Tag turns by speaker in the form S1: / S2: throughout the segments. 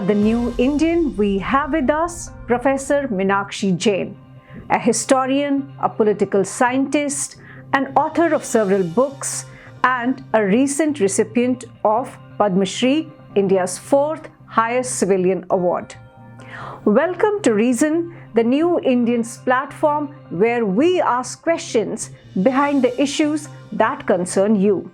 S1: the New Indian, we have with us Professor Meenakshi Jain, a historian, a political scientist, an author of several books, and a recent recipient of Padma Shri, India's fourth highest civilian award. Welcome to Reason, the New Indian's platform where we ask questions behind the issues that concern you.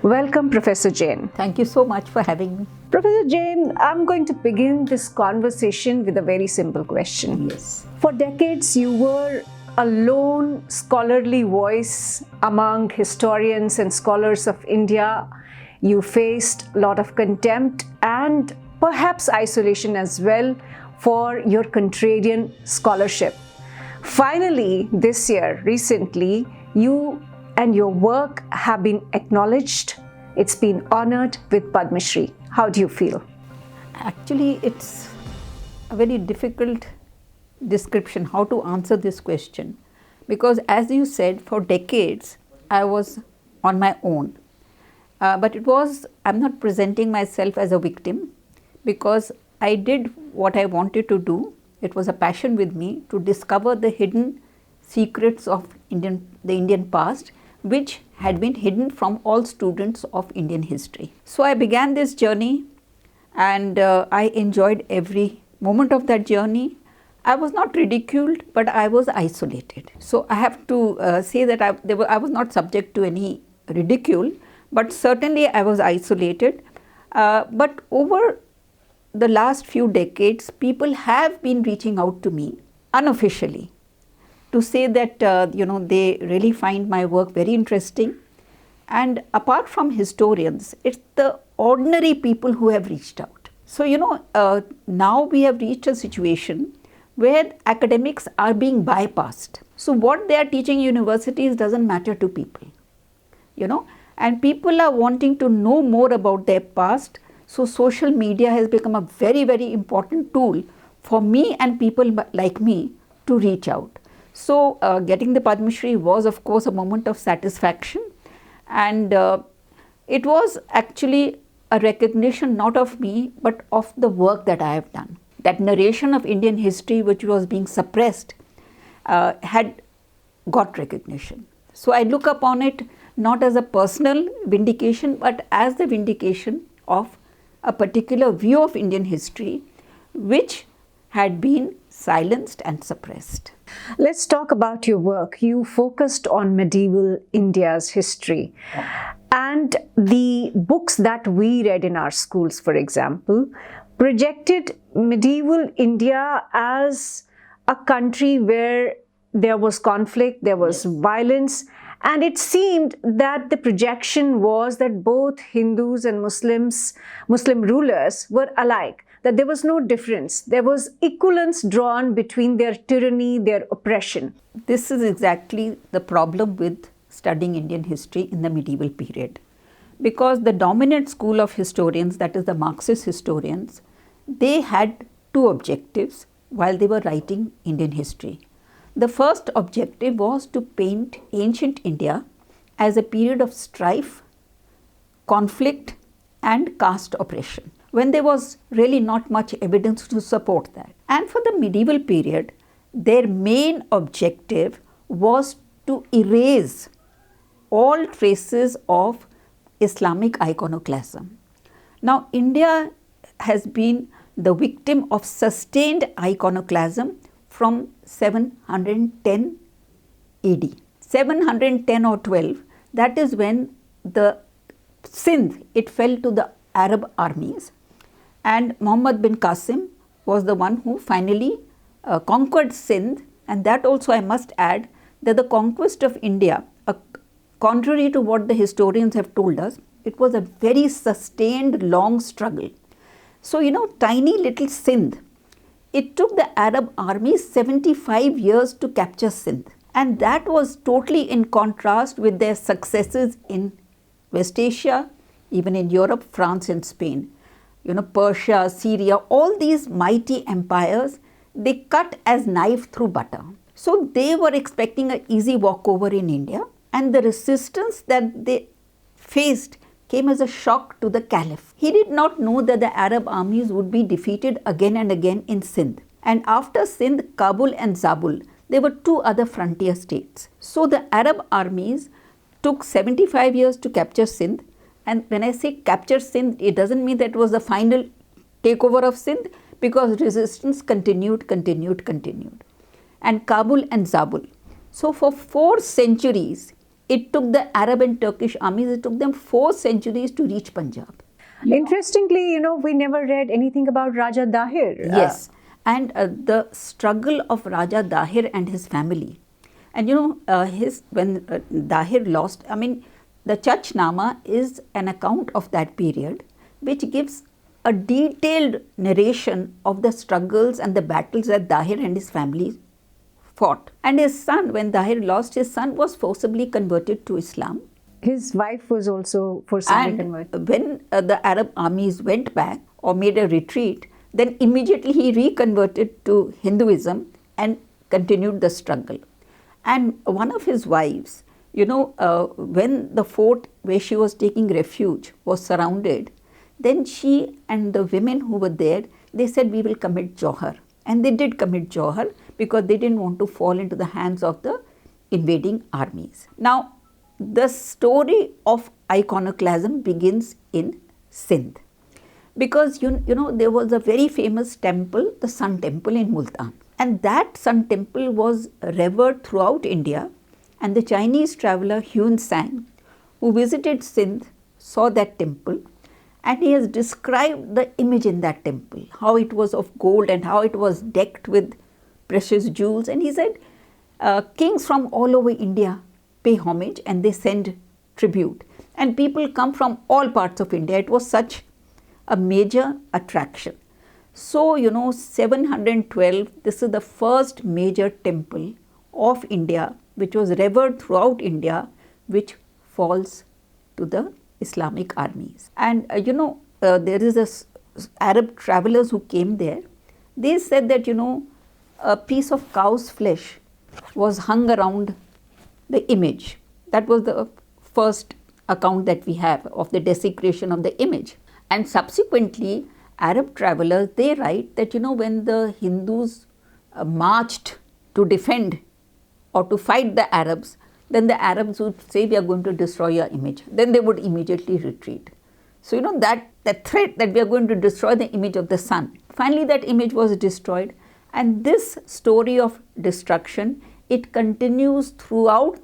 S1: Welcome, Professor Jain.
S2: Thank you so much for having me.
S1: Professor Jain, I'm going to begin this conversation with a very simple question.
S2: Yes.
S1: For decades, you were a lone scholarly voice among historians and scholars of India. You faced a lot of contempt and perhaps isolation as well for your contrarian scholarship. Finally, this year, recently, you and your work have been acknowledged. It's been honored with Padma Shri. How do you feel?
S2: Actually, it's a very difficult description how to answer this question, because as you said, for decades I was on my own. But I'm not presenting myself as a victim, because I did what I wanted to do. It was a passion with me to discover the hidden secrets of the Indian past, which had been hidden from all students of Indian history. So I began this journey, and I enjoyed every moment of that journey. I was not ridiculed, but I was isolated. So I have to say that I was not subject to any ridicule, but certainly I was isolated. But over the last few decades, people have been reaching out to me unofficially to say that they really find my work very interesting. And apart from historians, it's the ordinary people who have reached out. So now we have reached a situation where academics are being bypassed. So what they are teaching universities doesn't matter to people, and people are wanting to know more about their past. So social media has become a very, very important tool for me and people like me to reach out. So getting the Padma Shri was, of course, a moment of satisfaction, and it was actually a recognition not of me but of the work that I have done. That narration of Indian history which was being suppressed had got recognition. So I look upon it not as a personal vindication but as the vindication of a particular view of Indian history which had been silenced and suppressed.
S1: Let's talk about your work. You focused on medieval India's history. And the books that we read in our schools, for example, projected medieval India as a country where there was conflict, there was violence, and it seemed that the projection was that both Hindus and Muslim rulers were alike, that there was no difference. There was equivalence drawn between their tyranny, their oppression.
S2: This is exactly the problem with studying Indian history in the medieval period, because the dominant school of historians, that is the Marxist historians, they had two objectives while they were writing Indian history. The first objective was to paint ancient India as a period of strife, conflict, and caste oppression, when there was really not much evidence to support that. And for the medieval period, their main objective was to erase all traces of Islamic iconoclasm. Now, India has been the victim of sustained iconoclasm from 710 AD. 710 or 12, that is when the Sindh, it fell to the Arab armies, and Muhammad bin Qasim was the one who finally conquered Sindh. And that also I must add that the conquest of India, contrary to what the historians have told us, it was a very sustained, long struggle. So, tiny little Sindh, it took the Arab army 75 years to capture Sindh. And that was totally in contrast with their successes in West Asia, even in Europe, France and Spain. Persia, Syria, all these mighty empires, they cut as knife through butter. So they were expecting an easy walkover in India, and the resistance that they faced came as a shock to the Caliph. He did not know that the Arab armies would be defeated again and again in Sindh. And after Sindh, Kabul and Zabul, there were two other frontier states. So the Arab armies took 75 years to capture Sindh. And when I say capture Sindh, it doesn't mean that it was the final takeover of Sindh, because resistance continued. And Kabul and Zabul. So for 4 centuries, it took the Arab and Turkish armies, it took them 4 centuries to reach Punjab.
S1: Interestingly, we never read anything about Raja Dahir.
S2: Yes, and the struggle of Raja Dahir and his family. And when Dahir lost, the Chachnama is an account of that period, which gives a detailed narration of the struggles and the battles that Dahir and his family fought. And his son, when Dahir lost, his son was forcibly converted to Islam.
S1: His wife was also forcibly converted.
S2: And when the Arab armies went back or made a retreat, then immediately he reconverted to Hinduism and continued the struggle. And one of his wives, when the fort where she was taking refuge was surrounded, then she and the women who were there, they said, we will commit Johar. And they did commit Johar because they didn't want to fall into the hands of the invading armies. Now, the story of iconoclasm begins in Sindh. Because, there was a very famous temple, the Sun Temple in Multan. And that Sun Temple was revered throughout India. And the Chinese traveler Hyun Sang, who visited Sindh, saw that temple. And he has described the image in that temple, how it was of gold and how it was decked with precious jewels. And he said, kings from all over India pay homage and they send tribute. And people come from all parts of India. It was such a major attraction. So, 712, this is the first major temple of India, which was revered throughout India, which falls to the Islamic armies. And there is Arab travelers who came there. They said that, a piece of cow's flesh was hung around the image. That was the first account that we have of the desecration of the image. And subsequently, Arab travelers, they write that, when the Hindus marched to defend or to fight the Arabs, then the Arabs would say, we are going to destroy your image. Then they would immediately retreat. So, that threat that we are going to destroy the image of the sun. Finally, that image was destroyed. And this story of destruction, it continues throughout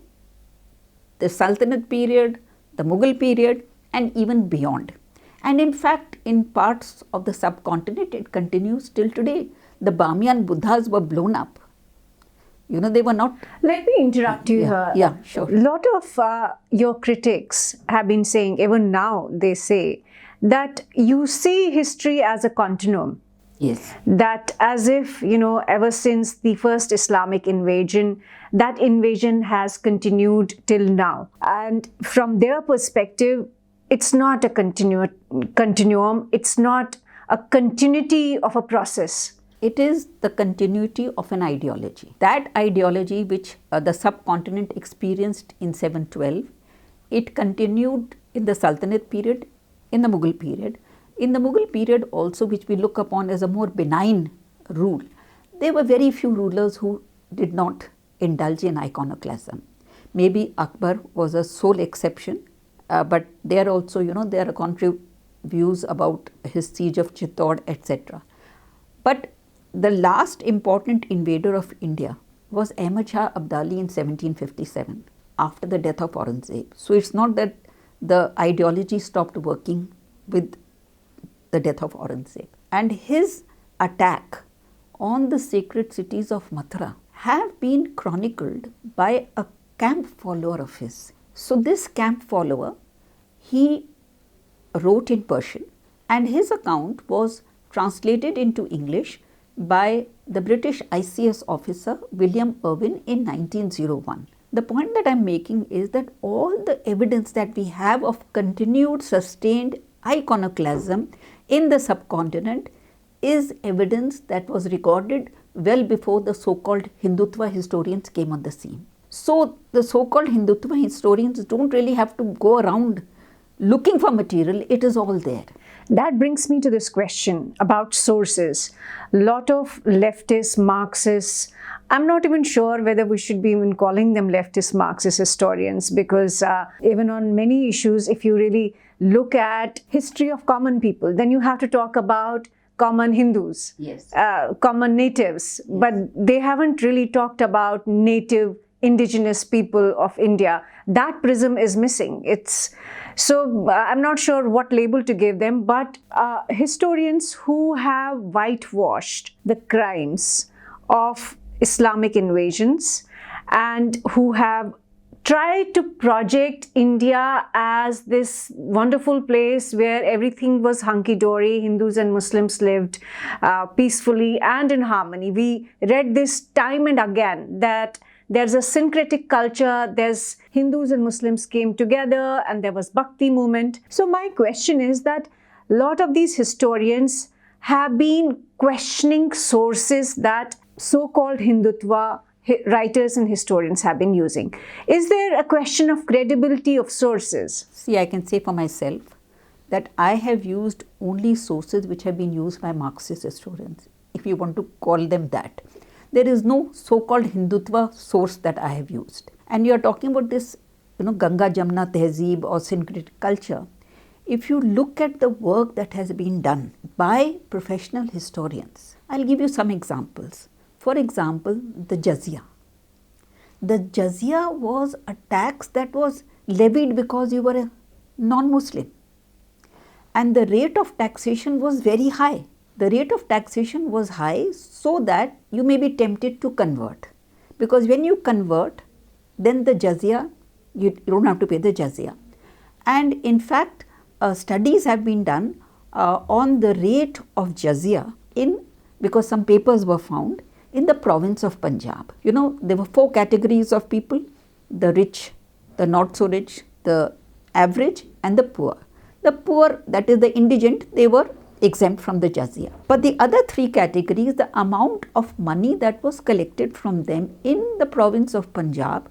S2: the Sultanate period, the Mughal period, and even beyond. And in fact, in parts of the subcontinent, it continues till today. The Bamiyan Buddhas were blown up. They were not...
S1: Let me interrupt you here.
S2: Yeah, sure.
S1: A lot of your critics have been saying, even now they say, that you see history as a continuum.
S2: Yes.
S1: That as if, ever since the first Islamic invasion, that invasion has continued till now. And from their perspective, it's not a continuum, it's not a continuity of a process.
S2: It is the continuity of an ideology. That ideology which the subcontinent experienced in 712, it continued in the Sultanate period, in the Mughal period. In the Mughal period also, which we look upon as a more benign rule, there were very few rulers who did not indulge in iconoclasm. Maybe Akbar was a sole exception, but there also, there are contrary views about his siege of Chittor, etc. But the last important invader of India was Ahmad Shah Abdali in 1757, after the death of Aurangzeb. So it's not that the ideology stopped working with the death of Aurangzeb. And his attack on the sacred cities of Mathura have been chronicled by a camp follower of his. So this camp follower, he wrote in Persian, and his account was translated into English by the British ICS officer William Irwin in 1901. The point that I am making is that all the evidence that we have of continued sustained iconoclasm in the subcontinent is evidence that was recorded well before the so-called Hindutva historians came on the scene. So the so-called Hindutva historians don't really have to go around looking for material, it is all there.
S1: That brings me to this question about sources. A lot of leftist Marxists, I'm not even sure whether we should be even calling them leftist Marxist historians, because even on many issues, if you really look at history of common people, then you have to talk about common Hindus,
S2: Yes.
S1: Common natives, but they haven't really talked about native indigenous people of India. That prism is missing. I'm not sure what label to give them, but historians who have whitewashed the crimes of Islamic invasions and who have tried to project India as this wonderful place where everything was hunky-dory, Hindus and Muslims lived peacefully and in harmony. We read this time and again that there's a syncretic culture, there's Hindus and Muslims came together and there was Bhakti movement. So my question is that a lot of these historians have been questioning sources that so-called Hindutva writers and historians have been using. Is there a question of credibility of sources?
S2: See, I can say for myself that I have used only sources which have been used by Marxist historians, if you want to call them that. There is no so-called Hindutva source that I have used. And you are talking about this, Ganga Jamna Tehzeeb or syncretic culture. If you look at the work that has been done by professional historians, I'll give you some examples. For example, the jizya. The jizya was a tax that was levied because you were a non-Muslim. And the rate of taxation was very high. The rate of taxation was high so that you may be tempted to convert. Because when you convert, then the jizya, you don't have to pay the jizya. And in fact, studies have been done on the rate of jizya because some papers were found in the province of Punjab. There were 4 categories of people: the rich, the not so rich, the average and the poor. The poor, that is the indigent, they were exempt from the jizya. But the other 3 categories, the amount of money that was collected from them in the province of Punjab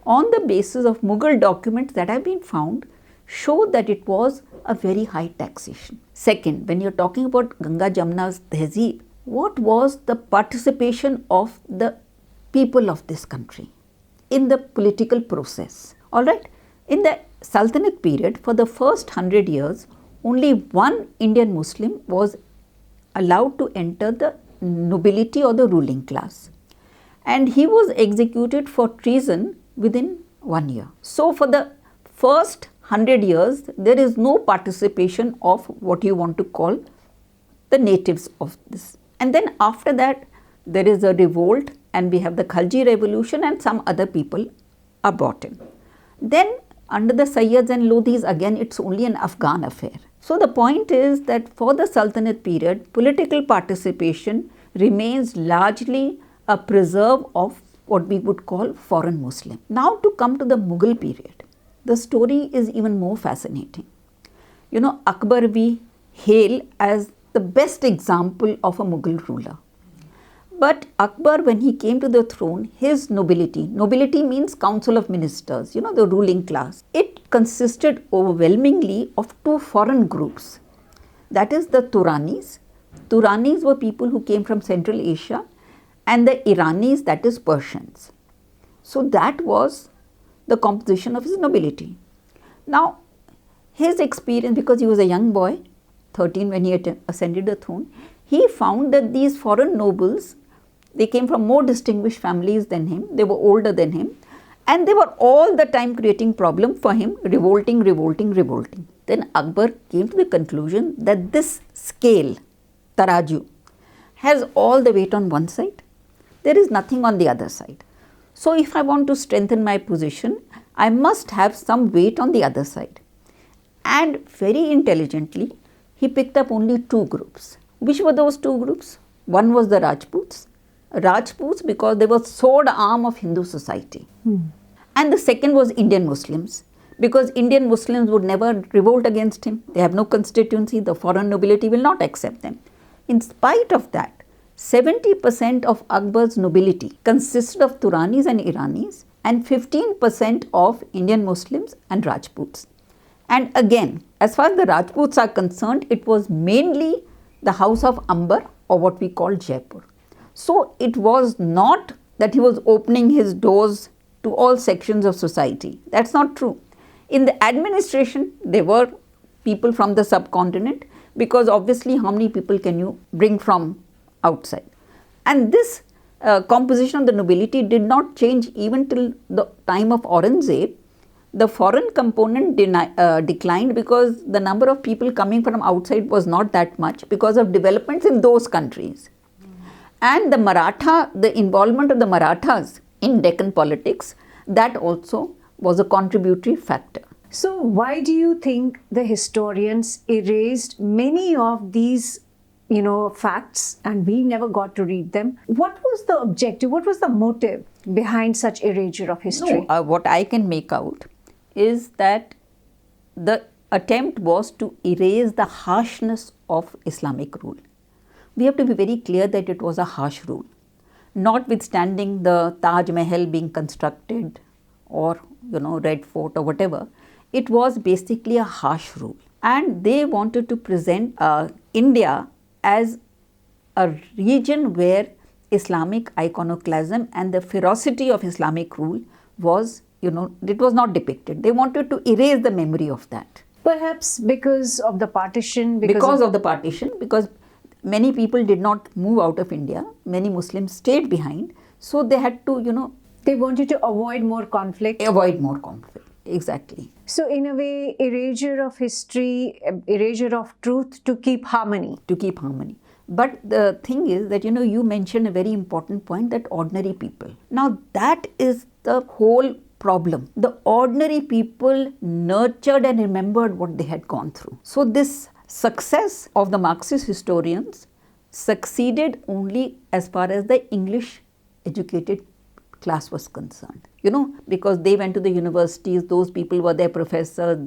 S2: on the basis of Mughal documents that have been found show that it was a very high taxation. Second, when you're talking about Ganga Jamna's Tehzeeb, what was the participation of the people of this country in the political process? All right. In the Sultanate period, for the first 100 years, only one Indian Muslim was allowed to enter the nobility or the ruling class. And he was executed for treason within 1 year. So for the first 100 years, there is no participation of what you want to call the natives of this. And then after that, there is a revolt and we have the Khalji revolution and some other people are brought in. Then under the Sayyids and Lodhis, again, it's only an Afghan affair. So the point is that for the Sultanate period, political participation remains largely a preserve of what we would call foreign Muslim. Now to come to the Mughal period, the story is even more fascinating. Akbar we hail as the best example of a Mughal ruler. But Akbar, when he came to the throne, his nobility means council of ministers, the ruling class. It consisted overwhelmingly of 2 foreign groups. That is the Turanis. Turanis were people who came from Central Asia, and the Iranis, that is Persians. So that was the composition of his nobility. Now, his experience, because he was a young boy, 13 when he ascended the throne, he found that these foreign nobles, they came from more distinguished families than him, they were older than him, and they were all the time creating problem for him, revolting. Then Akbar came to the conclusion that this scale, taraju, has all the weight on one side, there is nothing on the other side. So if I want to strengthen my position, I must have some weight on the other side. And very intelligently, he picked up only 2 groups. Which were those 2 groups? One was the Rajputs. Rajputs because they were sword arm of Hindu society. And the second was Indian Muslims, because Indian Muslims would never revolt against him. They have no constituency. The foreign nobility will not accept them. In spite of that, 70% of Akbar's nobility consisted of Turanis and Iranis and 15% of Indian Muslims and Rajputs. And again, as far as the Rajputs are concerned, it was mainly the house of Amber, or what we call Jaipur. So it was not that he was opening his doors to all sections of society. That's not true. In the administration, there were people from the subcontinent, because obviously how many people can you bring from outside? And this composition of the nobility did not change even till the time of Aurangzeb. The foreign component declined because the number of people coming from outside was not that much because of developments in those countries. And the involvement of the Marathas in Deccan politics, that also was a contributory factor.
S1: So why do you think the historians erased many of these facts, and we never got to read them? What was the objective? What was the motive behind such erasure of history?
S2: No, what I can make out is that the attempt was to erase the harshness of Islamic rule. We have to be very clear that it was a harsh rule. Notwithstanding the Taj Mahal being constructed, or Red Fort or whatever, it was basically a harsh rule. And they wanted to present India as a region where Islamic iconoclasm and the ferocity of Islamic rule was, it was not depicted. They wanted to erase the memory of that.
S1: Perhaps because of the partition?
S2: Because of the partition, because many people did not move out of India. Many Muslims stayed behind. So they had to,
S1: They wanted to avoid more conflict?
S2: Avoid more conflict, exactly.
S1: So in a way, erasure of history, erasure of truth to keep harmony.
S2: To keep harmony. But the thing is that, you mentioned a very important point, that ordinary people. Now that is the whole problem. The ordinary people nurtured and remembered what they had gone through. So this success of the Marxist historians succeeded only as far as the English educated class was concerned. Because they went to the universities, those people were their professors,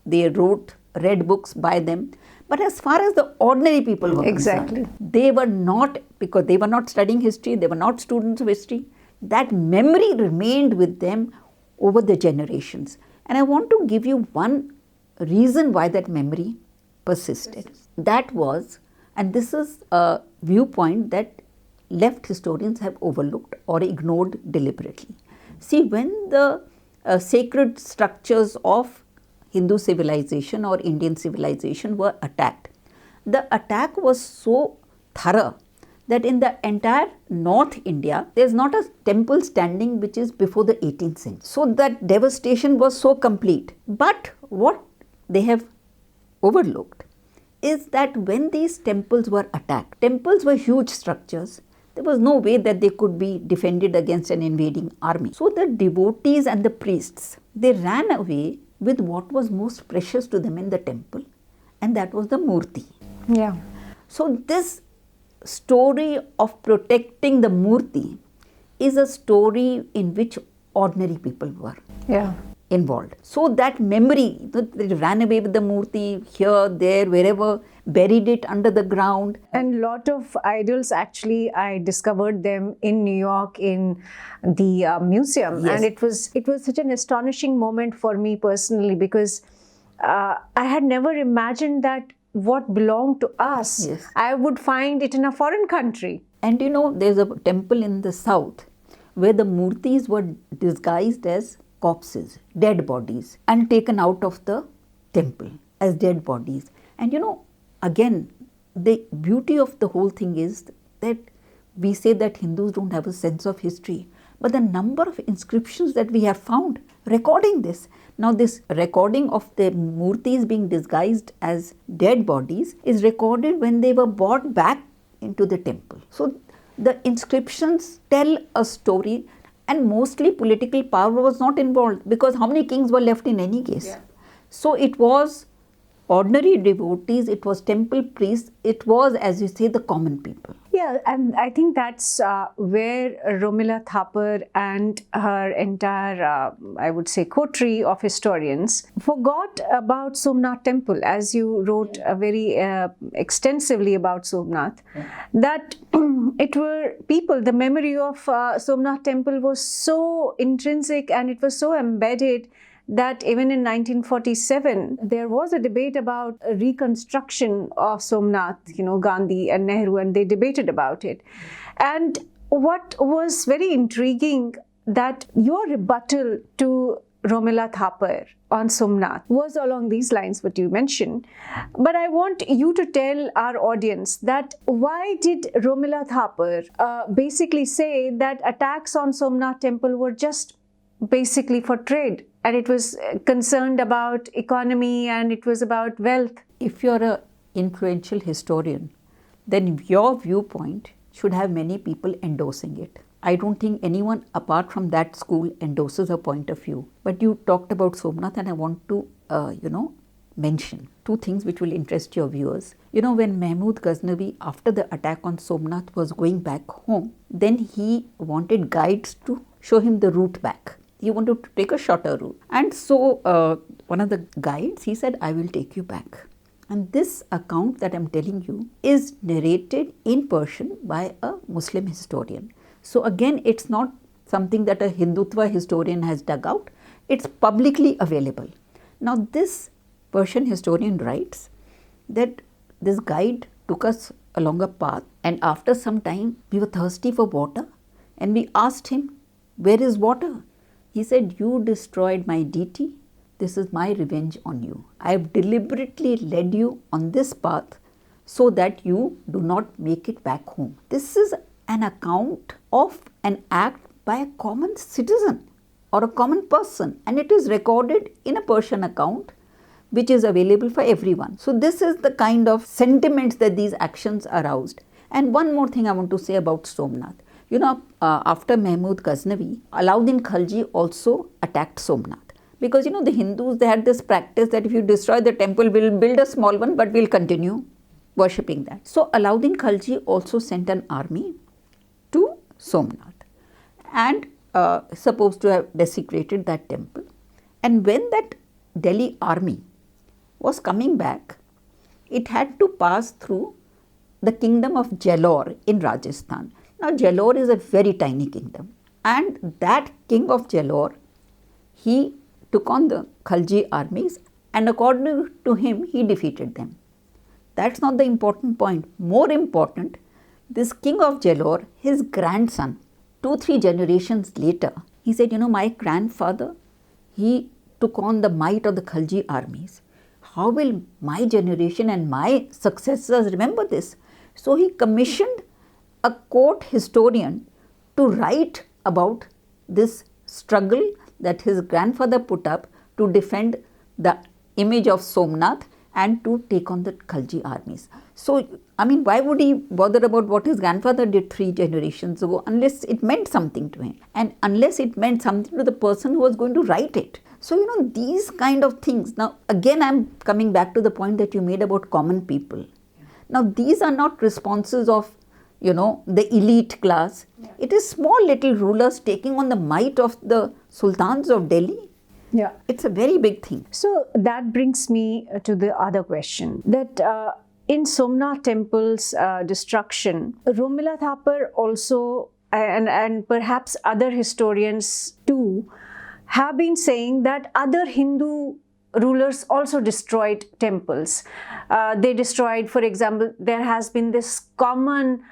S2: they read books by them. But as far as the ordinary people were concerned, they were not, because they were not studying history, they were not students of history. That memory remained with them over the generations. And I want to give you one reason why that memory persisted. That was, and this is a viewpoint that left historians have overlooked or ignored deliberately. See, when the sacred structures of Hindu civilization or Indian civilization were attacked, the attack was so thorough that in the entire North India, there is not a temple standing which is before the 18th century. So that devastation was so complete. But what they have overlooked is that when these temples were attacked, temples were huge structures. There was no way that they could be defended against an invading army. So the devotees and the priests, they ran away with what was most precious to them in the temple, and that was the Murthy.
S1: Yeah.
S2: So this story of protecting the Murthy is a story in which ordinary people were involved. So that memory, they ran away with the Murthy here, there, wherever, buried it under the ground.
S1: And lot of idols, actually, I discovered them in New York in the museum.
S2: Yes.
S1: And it was such an astonishing moment for me personally, because I had never imagined that what belonged to us, I would find it in a foreign country.
S2: And there's a temple in the south where the Murthis were disguised as corpses, dead bodies, and taken out of the temple as dead bodies. And again, the beauty of the whole thing is that we say that Hindus don't have a sense of history, but the number of inscriptions that we have found recording this. Now this recording of the Murthis being disguised as dead bodies is recorded when they were brought back into the temple. So the inscriptions tell a story, and mostly political power was not involved, because how many kings were left in any case? So it was ordinary devotees, it was temple priests, it was, as you say, the common people.
S1: Yeah, and I think that's where Romila Thapar and her entire, I would say, coterie of historians forgot about Somnath Temple, as you wrote very extensively about Somnath, that it were people, the memory of Somnath Temple was so intrinsic and it was so embedded that even in 1947, there was a debate about a reconstruction of Somnath, Gandhi and Nehru, and they debated about it. And what was very intriguing, that your rebuttal to Romila Thapar on Somnath was along these lines, what you mentioned. But I want you to tell our audience that why did Romila Thapar basically say that attacks on Somnath temple were just basically for trade, and it was concerned about economy and it was about wealth?
S2: If you're an influential historian, then your viewpoint should have many people endorsing it. I don't think anyone apart from that school endorses a point of view. But you talked about Somnath, and I want to, mention two things which will interest your viewers. When Mahmud Ghaznavi, after the attack on Somnath, was going back home, then he wanted guides to show him the route back. He wanted to take a shorter route. And so one of the guides, he said, I will take you back. And this account that I'm telling you is narrated in Persian by a Muslim historian. So again, it's not something that a Hindutva historian has dug out. It's publicly available. Now this Persian historian writes that this guide took us along a path, and after some time we were thirsty for water, and we asked him, where is water? He said, you destroyed my deity. This is my revenge on you. I have deliberately led you on this path so that you do not make it back home. This is an account of an act by a common citizen or a common person, and it is recorded in a Persian account which is available for everyone. So this is the kind of sentiments that these actions aroused. And one more thing I want to say about Somnath. After Mahmud Ghaznavi, Alauddin Khalji also attacked Somnath. Because the Hindus, they had this practice that if you destroy the temple, we'll build a small one, but we'll continue worshipping that. So Alauddin Khalji also sent an army to Somnath and supposed to have desecrated that temple. And when that Delhi army was coming back, it had to pass through the kingdom of Jalore in Rajasthan. Now Jalore is a very tiny kingdom, and that king of Jalore, he took on the Khalji armies, and according to him, he defeated them. That's not the important point. More important, this king of Jalore, his grandson, 2-3 generations later, he said, my grandfather, he took on the might of the Khalji armies. How will my generation and my successors remember this? So he commissioned a court historian to write about this struggle that his grandfather put up to defend the image of Somnath and to take on the Khalji armies. So, why would he bother about what his grandfather did 3 generations ago unless it meant something to him, and unless it meant something to the person who was going to write it? So, these kind of things. Now, again, I'm coming back to the point that you made about common people. Now, these are not responses of, the elite class. Yeah. It is small little rulers taking on the might of the sultans of Delhi.
S1: Yeah.
S2: It's a very big thing.
S1: So that brings me to the other question, that in Somnath temple's destruction, Romila Thapar also, and perhaps other historians too, have been saying that other Hindu rulers also destroyed temples. They destroyed, for example, there has been this common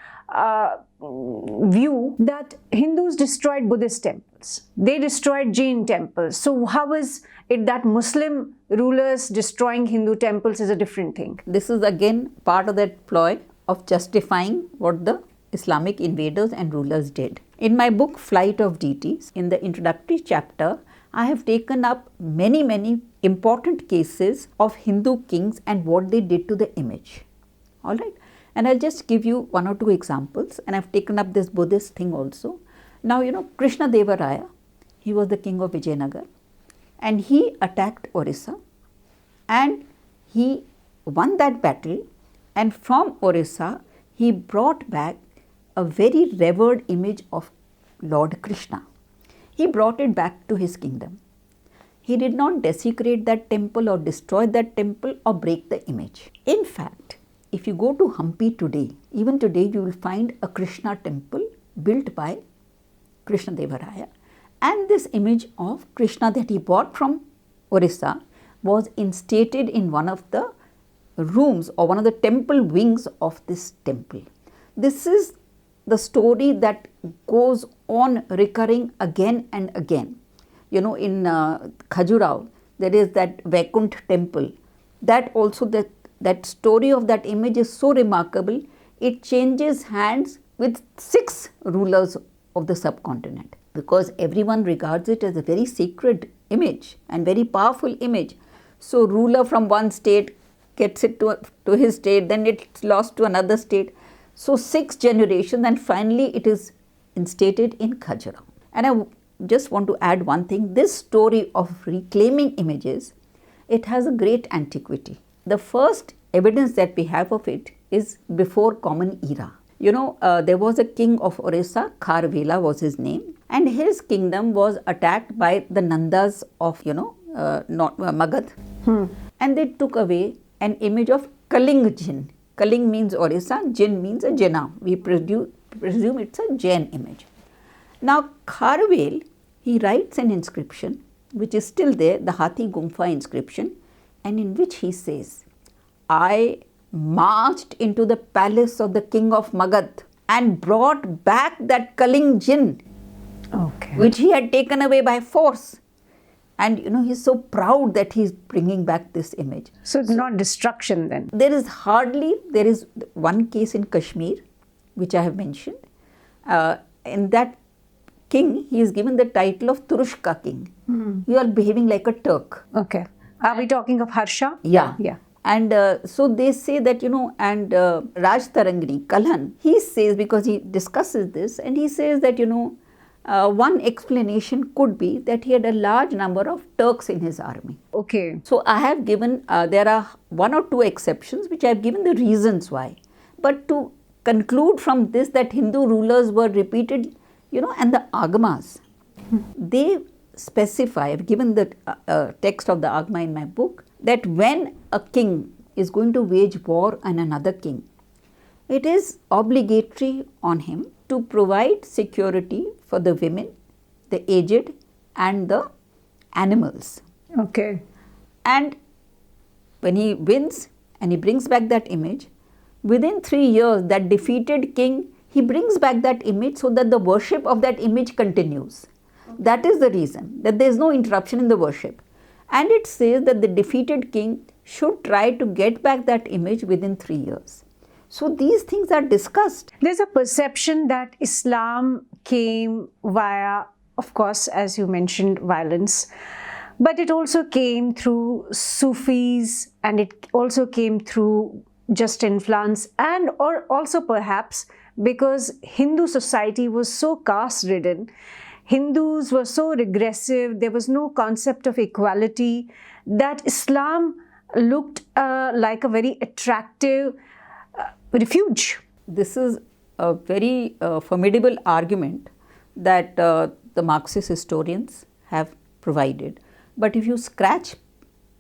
S1: view that Hindus destroyed Buddhist temples. They destroyed Jain temples. So how is it that Muslim rulers destroying Hindu temples is a different thing?
S2: This is again part of that ploy of justifying what the Islamic invaders and rulers did. In my book, Flight of Deities, in the introductory chapter, I have taken up many important cases of Hindu kings and what they did to the image. All right. And I'll just give you 1 or 2 examples, and I've taken up this Buddhist thing also. Now, Krishna Deva Raya, he was the king of Vijayanagar, and he attacked Orissa, and he won that battle, and from Orissa, he brought back a very revered image of Lord Krishna. He brought it back to his kingdom. He did not desecrate that temple or destroy that temple or break the image. In fact, if you go to Hampi today, even today you will find a Krishna temple built by Krishna Deva Raya, and this image of Krishna that he bought from Orissa, was instated in one of the rooms or one of the temple wings of this temple. This is the story that goes on recurring again and again. You know, in Khajuraho, there is that Vaikunt temple. That also, that story of that image is so remarkable. It changes hands with 6 rulers of the subcontinent, because everyone regards it as a very sacred image and very powerful image. So ruler from one state gets it to his state, then it's lost to another state. So 6 generations, and finally it is instated in Khajuraho. And I just want to add one thing. This story of reclaiming images, it has a great antiquity. The first evidence that we have of it is before Common Era. You know, there was a king of Orissa, Kharvela was his name, and his kingdom was attacked by the Nandas of, Magad. And they took away an image of Kaling Jin. Kaling means Orissa, Jin means a Jinnah. We presume it's a Jain image. Now, Kharvel, he writes an inscription which is still there, the Hathi Gumfa inscription, and in which he says, I marched into the palace of the king of Magad and brought back that Kaling Jin, which he had taken away by force. And he's so proud that he's bringing back this image.
S1: So it's not destruction then?
S2: There is one case in Kashmir, which I have mentioned. In that king, he is given the title of Turushka king. You are behaving like a Turk.
S1: Okay. Are we talking of Harsha?
S2: Yeah.
S1: Yeah.
S2: And so they say that, and Raj Tarangini, Kalhan, he says, because he discusses this, and he says that, one explanation could be that he had a large number of Turks in his army.
S1: Okay.
S2: So I have given, there are 1 or 2 exceptions which I have given the reasons why. But to conclude from this that Hindu rulers were repeated, and the Agamas, they specify, I have given the text of the Agama in my book, that when a king is going to wage war on another king, it is obligatory on him to provide security for the women, the aged, and the animals.
S1: Okay.
S2: And when he wins and he brings back that image, within 3 years, that defeated king, he brings back that image so that the worship of that image continues. That is the reason, that there is no interruption in the worship. And it says that the defeated king should try to get back that image within 3 years. So these things are discussed.
S1: There's a perception that Islam came via, of course, as you mentioned, violence, but it also came through Sufis, and it also came through just influence, and or also perhaps because Hindu society was so caste-ridden, Hindus were so regressive, there was no concept of equality, that Islam looked like a very attractive refuge.
S2: This is a very formidable argument that the Marxist historians have provided. But if you scratch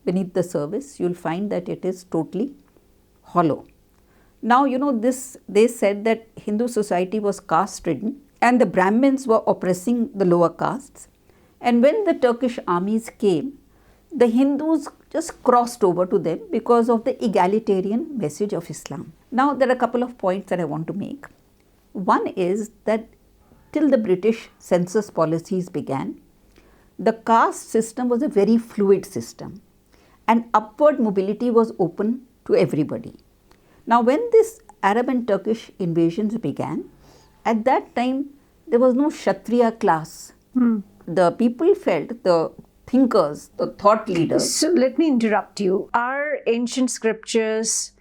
S2: beneath the surface, you will find that it is totally hollow. Now, they said that Hindu society was caste-ridden and the Brahmins were oppressing the lower castes. And when the Turkish armies came, the Hindus just crossed over to them because of the egalitarian message of Islam. Now, there are a couple of points that I want to make. One is that till the British census policies began, the caste system was a very fluid system and upward mobility was open to everybody. Now, when this Arab and Turkish invasions began, at that time there was no Kshatriya class. The people felt, the thinkers, the thought leaders.
S1: So let me interrupt you. Our ancient scriptures,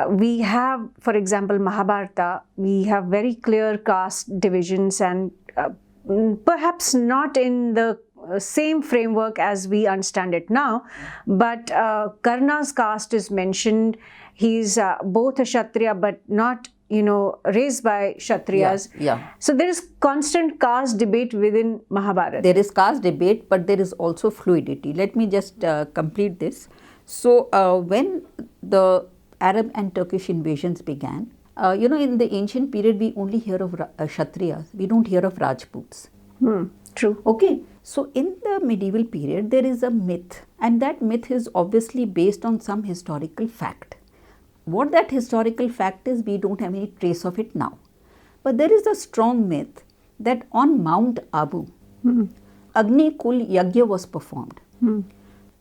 S1: we have, for example, Mahabharata, we have very clear caste divisions, and perhaps not in the same framework as we understand it now, but Karna's caste is mentioned. He's both a Kshatriya but not, raised by Kshatriyas.
S2: Yeah.
S1: So there is constant caste debate within Mahabharata.
S2: There is caste debate, but there is also fluidity. Let me just complete this. So when the Arab and Turkish invasions began, in the ancient period we only hear of Kshatriyas, we don't hear of Rajputs.
S1: True.
S2: Okay, so in the medieval period, there is a myth, and that myth is obviously based on some historical fact. What that historical fact is, we don't have any trace of it now. But there is a strong myth that on Mount Abu, Agni Kul Yagya was performed.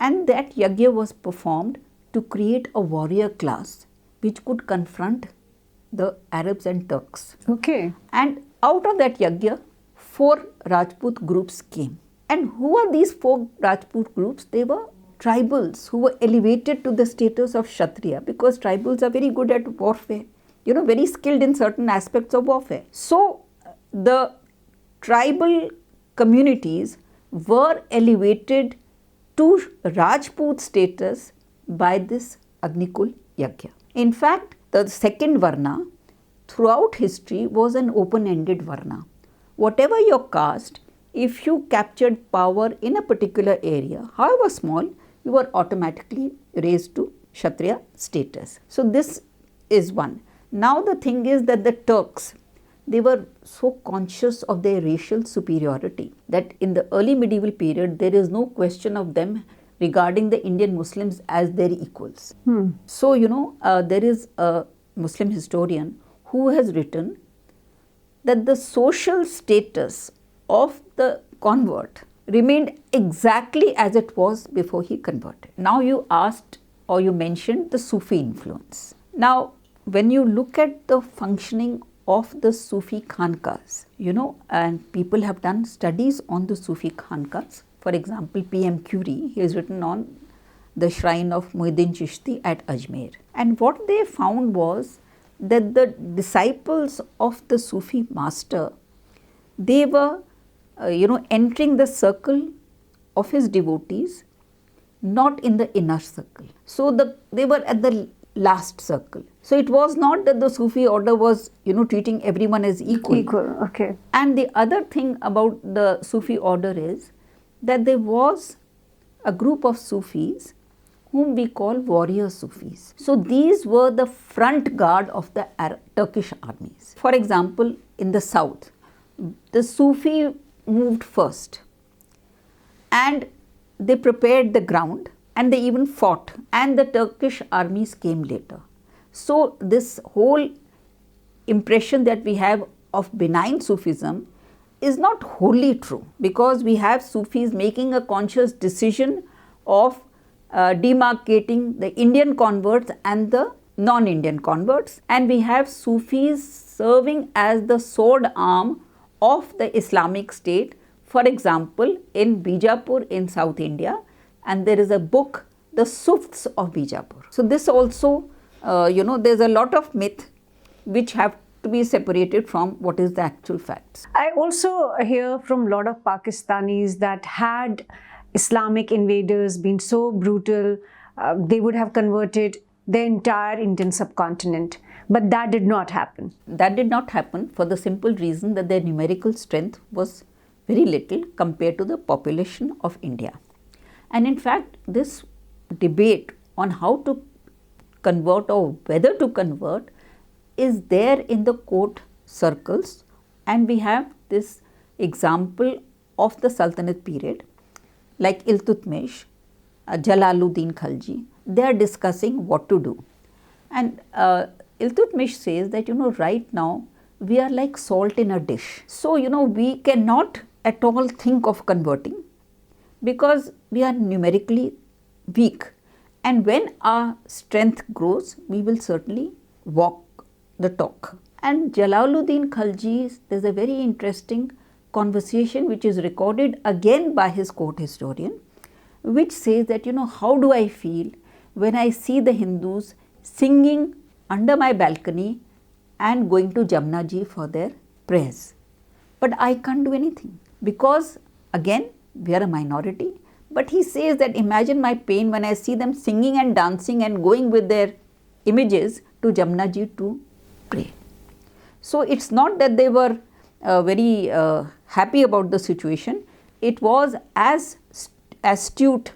S2: And that Yagya was performed to create a warrior class which could confront the Arabs and Turks.
S1: Okay.
S2: And out of that Yagya, 4 Rajput groups came. And who are these 4 Rajput groups? They were tribals who were elevated to the status of Kshatriya, because tribals are very good at warfare, very skilled in certain aspects of warfare. So the tribal communities were elevated to Rajput status by this Agnikul Yagya. In fact, the second Varna throughout history was an open-ended Varna. Whatever your caste, if you captured power in a particular area, however small, you were automatically raised to Kshatriya status. So this is one. Now the thing is that the Turks, they were so conscious of their racial superiority that in the early medieval period, there is no question of them regarding the Indian Muslims as their equals. So, there is a Muslim historian who has written that the social status of the convert remained exactly as it was before he converted. Now you asked or you mentioned the Sufi influence. Now, when you look at the functioning of the Sufi khankas, and people have done studies on the Sufi khankas. For example, P.M. Curie, he has written on the shrine of Muhyiddin Chishti at Ajmer. And what they found was that the disciples of the Sufi master, they were, entering the circle of his devotees, not in the inner circle. So they were at the last circle. So it was not that the Sufi order was, treating everyone as equal.
S1: Equal, okay.
S2: And the other thing about the Sufi order is that there was a group of Sufis whom we call warrior Sufis. So these were the front guard of the Turkish armies. For example, in the south, the Sufi moved first and they prepared the ground and they even fought, and the Turkish armies came later. So this whole impression that we have of benign Sufism is not wholly true, because we have Sufis making a conscious decision of demarcating the Indian converts and the non-Indian converts, and we have Sufis serving as the sword arm of the Islamic State, for example in Bijapur in South India, and there is a book, The Sufis of Bijapur. So this also, there's a lot of myth which have to be separated from what is the actual facts.
S1: I also hear from a lot of Pakistanis that had Islamic invaders been so brutal, they would have converted the entire Indian subcontinent. But that did not happen.
S2: That did not happen for the simple reason that their numerical strength was very little compared to the population of India. And in fact, this debate on how to convert or whether to convert is there in the court circles, and we have this example of the Sultanate period like Iltutmish, Jalaluddin Khalji. They are discussing what to do, and Iltutmish says that right now we are like salt in a dish. So we cannot at all think of converting because we are numerically weak, and when our strength grows, we will certainly walk the talk. And Jalaluddin Khalji, there's a very interesting conversation which is recorded again by his court historian, which says that how do I feel when I see the Hindus singing under my balcony and going to Jamna ji for their prayers, but I can't do anything because again we are a minority. But he says that imagine my pain when I see them singing and dancing and going with their images to Jamna ji to pray. So it's not that they were very happy about the situation. It was as astute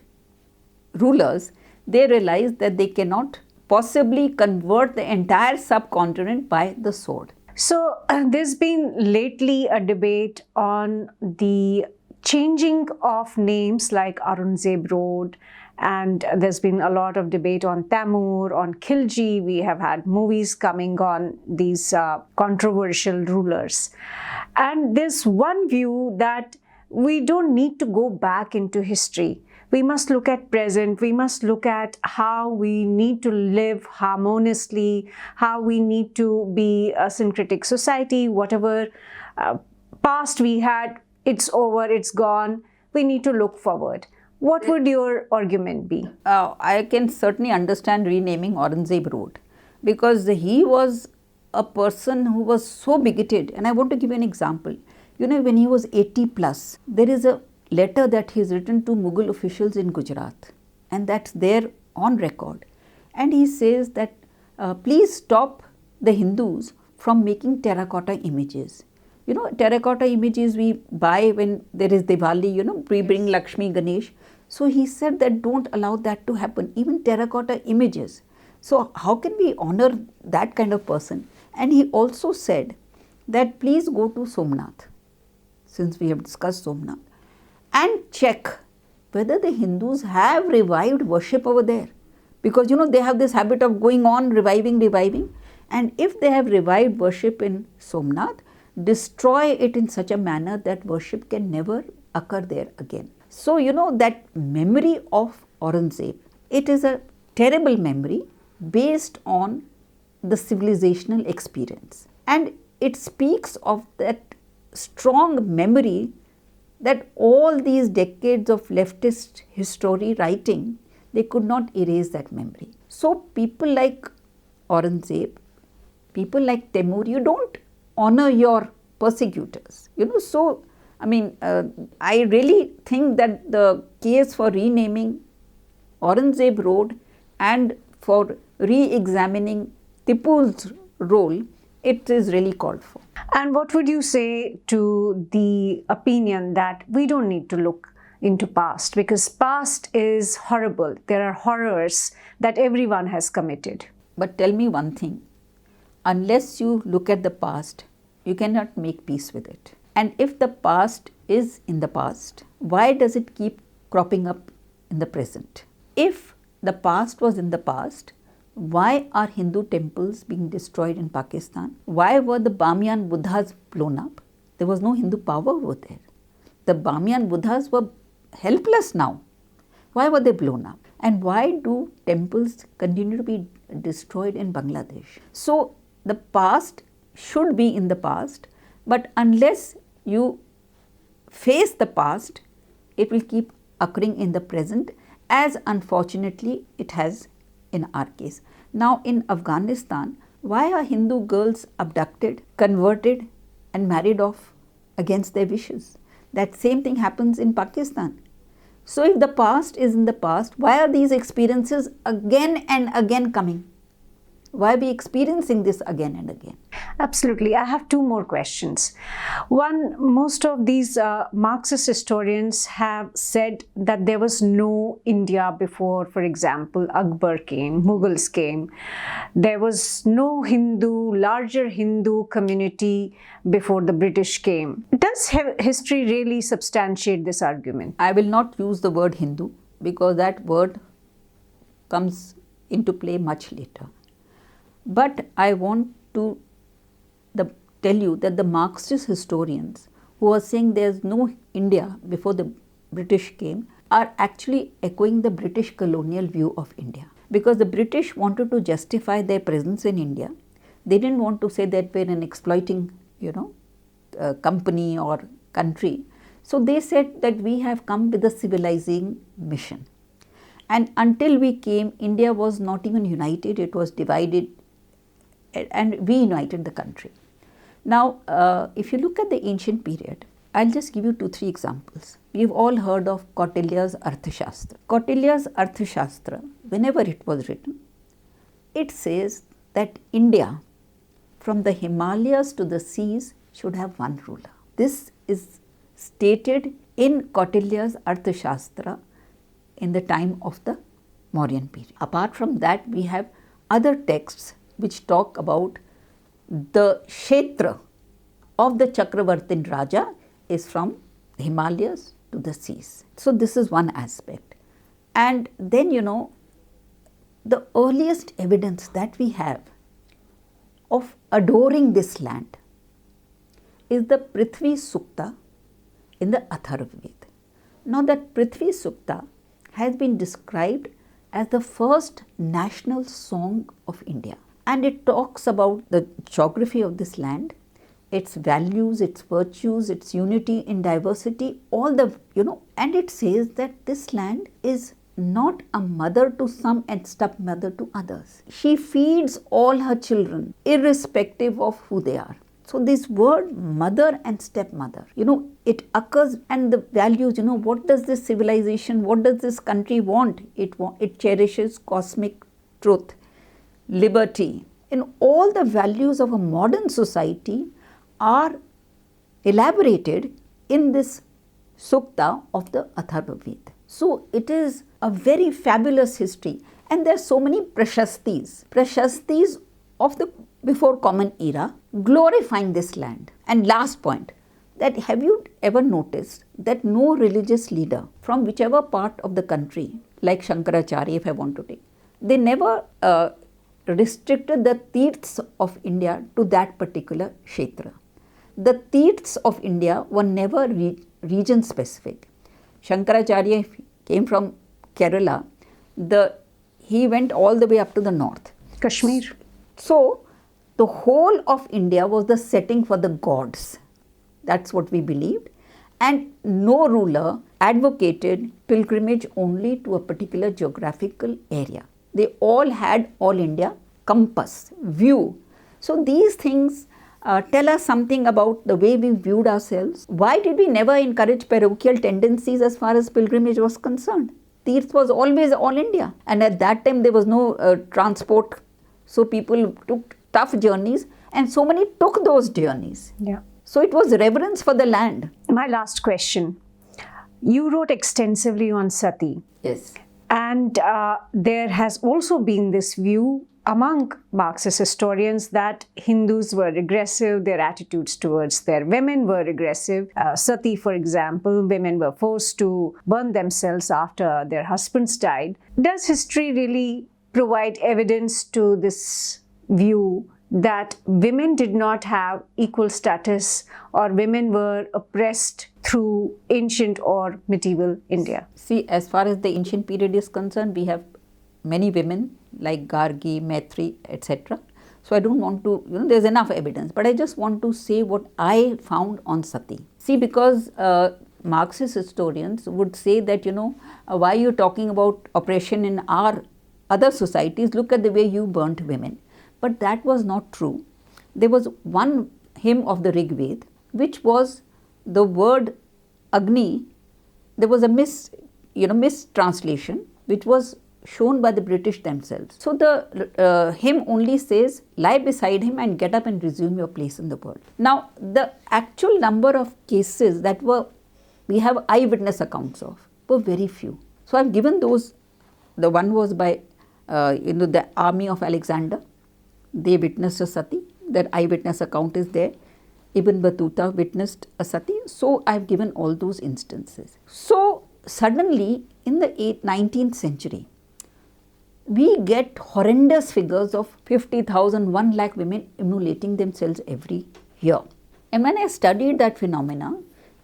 S2: rulers, they realized that they cannot possibly convert the entire subcontinent by the sword.
S1: So there's been lately a debate on the changing of names like Aurangzeb Road, and there's been a lot of debate on Tamur, on Khilji. We have had movies coming on these controversial rulers. And there's one view that we don't need to go back into history. We must look at present. We must look at how we need to live harmoniously, how we need to be a syncretic society. Whatever past we had, it's over, it's gone. We need to look forward. What would your argument be?
S2: I can certainly understand renaming Aurangzeb Road, because he was a person who was so bigoted. And I want to give you an example. You know, when he was 80 plus, there is a letter that he has written to Mughal officials in Gujarat, and that's there on record. And he says that please stop the Hindus from making terracotta images. You know, terracotta images we buy when there is Diwali, you know, we bring Lakshmi, Ganesh. So he said that don't allow that to happen, even terracotta images. So how can we honor that kind of person? And he also said that please go to Somnath, since we have discussed Somnath, and check whether the Hindus have revived worship over there. Because, you know, they have this habit of going on reviving. And if they have revived worship in Somnath, destroy it in such a manner that worship can never occur there again. So, you know, that memory of Aurangzeb, it is a terrible memory based on the civilizational experience. And it speaks of that strong memory that all these decades of leftist history writing, they could not erase that memory. So people like Aurangzeb, people like Temur, you don't honor your persecutors. You know, so I mean, I really think that the case for renaming Aurangzeb Road and for re-examining Tipu's role, it is really called for.
S1: And what would you say to the opinion that we don't need to look into past, because past is horrible. There are horrors that everyone has committed.
S2: But tell me one thing, unless you look at the past, you cannot make peace with it. And if the past is in the past, why does it keep cropping up in the present? If the past was in the past, why are Hindu temples being destroyed in Pakistan? Why were the Bamiyan Buddhas blown up? There was no Hindu power over there. The Bamiyan Buddhas were helpless now. Why were they blown up? And why do temples continue to be destroyed in Bangladesh? So the past should be in the past, but unless you face the past, it will keep occurring in the present, as unfortunately it has in our case. Now in Afghanistan, why are Hindu girls abducted, converted and married off against their wishes? That same thing happens in Pakistan. So if the past is in the past, why are these experiences again and again coming? Why are we experiencing this again and again?
S1: Absolutely. I have two more questions. One, most of these Marxist historians have said that there was no India before, for example, Akbar came, Mughals came. There was no larger Hindu community before the British came. Does history really substantiate this argument?
S2: I will not use the word Hindu, because that word comes into play much later. But I want to tell you that the Marxist historians who are saying there is no India before the British came are actually echoing the British colonial view of India. Because the British wanted to justify their presence in India. They didn't want to say that we're an exploiting, company or country. So they said that we have come with a civilizing mission. And until we came, India was not even united, it was divided, and we united the country. Now, if you look at the ancient period, I'll just give you 2-3 examples. We've all heard of Kautilya's Arthashastra. Kautilya's Arthashastra, whenever it was written, it says that India, from the Himalayas to the seas, should have one ruler. This is stated in Kautilya's Arthashastra in the time of the Mauryan period. Apart from that, we have other texts which talk about the Kshetra of the Chakravartin Raja is from the Himalayas to the seas. So this is one aspect. And then, the earliest evidence that we have of adoring this land is the Prithvi Sukta in the Atharvaveda. Now that Prithvi Sukta has been described as the first national song of India, and it talks about the geography of this land, its values, its virtues, its unity in diversity, all the, and it says that this land is not a mother to some and stepmother to others. She feeds all her children irrespective of who they are. So this word mother and stepmother, it occurs, and the values, what does this civilization, what does this country want? It cherishes cosmic truth, liberty, and all the values of a modern society are elaborated in this Sukta of the Atharvaveda. So it is a very fabulous history, and there are so many prashastis of the before common era glorifying this land. And last point, that have you ever noticed that no religious leader from whichever part of the country, like Shankaracharya if I want to take, they never restricted the Tirths of India to that particular Kshetra. The Tirths of India were never region specific. Shankaracharya came from Kerala, he went all the way up to the north.
S1: Kashmir.
S2: So, the whole of India was the setting for the gods. That's what we believed. And no ruler advocated pilgrimage only to a particular geographical area. They all had all India compass, view. So these things tell us something about the way we viewed ourselves. Why did we never encourage parochial tendencies as far as pilgrimage was concerned? Tirth was always all India. And at that time there was no transport. So people took tough journeys, and so many took those journeys.
S1: Yeah.
S2: So it was reverence for the land.
S1: My last question. You wrote extensively on Sati.
S2: Yes.
S1: And there has also been this view among Marxist historians that Hindus were regressive, their attitudes towards their women were regressive. Sati, for example, women were forced to burn themselves after their husbands died. Does history really provide evidence to this view that women did not have equal status or women were oppressed through ancient or medieval India?
S2: See, as far as the ancient period is concerned, we have many women like Gargi, Maitri, etc. So I don't want to, there's enough evidence, but I just want to say what I found on Sati. See, because Marxist historians would say that, why are you talking about oppression in our other societies? Look at the way you burnt women. But that was not true. There was one hymn of the Rig Veda, which was the word Agni. There was a mistranslation, which was shown by the British themselves. So the hymn only says, lie beside him and get up and resume your place in the world. Now, the actual number of cases that we have eyewitness accounts of were very few. So I've given those. The one was by the army of Alexander. They witnessed a sati. That eyewitness account is there. Ibn Battuta witnessed a sati. So I've given all those instances. So suddenly in the 19th century, we get horrendous figures of 50,000, 1 lakh women immolating themselves every year. And when I studied that phenomena,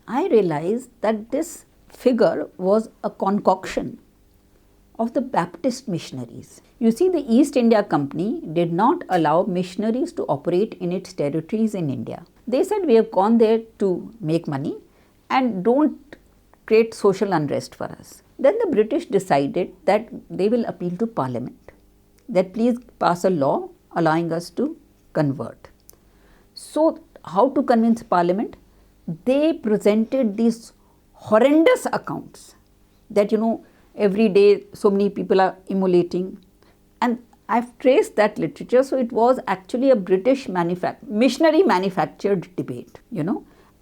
S2: I realized that this figure was a concoction of the Baptist missionaries. You see, the East India Company did not allow missionaries to operate in its territories in India. They said, we have gone there to make money and don't create social unrest for us. Then the British decided that they will appeal to Parliament, that please pass a law allowing us to convert. So how to convince Parliament? They presented these horrendous accounts that, every day so many people are immolating. And I've traced that literature. So it was actually a British missionary manufactured debate,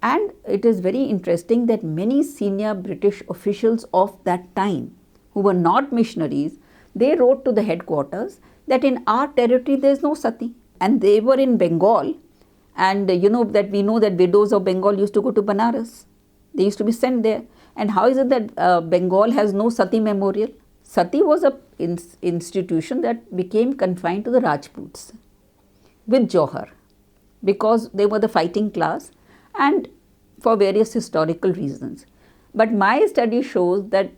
S2: And it is very interesting that many senior British officials of that time who were not missionaries, they wrote to the headquarters that in our territory there is no sati. and they were in Bengal. And you know that we know that widows of Bengal used to go to Banaras. They used to be sent there. And how is it that Bengal has no Sati memorial? Sati was a institution that became confined to the Rajputs with Johar, because they were the fighting class and for various historical reasons. But my study shows that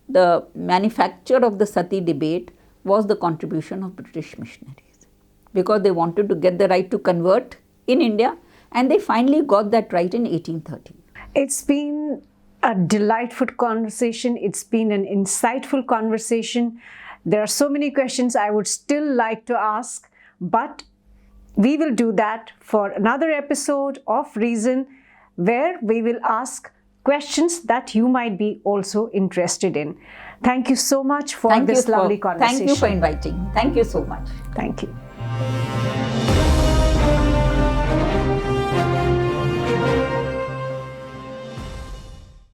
S2: the manufacture of the Sati debate was the contribution of British missionaries, because they wanted to get the right to convert in India, and they finally got that right in 1813.
S1: It's been a delightful conversation. It's been an insightful conversation. There are so many questions I would still like to ask, but we will do that for another episode of Reason, where we will ask questions that you might be also interested in. Thank you so much for this lovely conversation.
S2: Thank you for inviting me. Thank you so much.
S1: Thank you.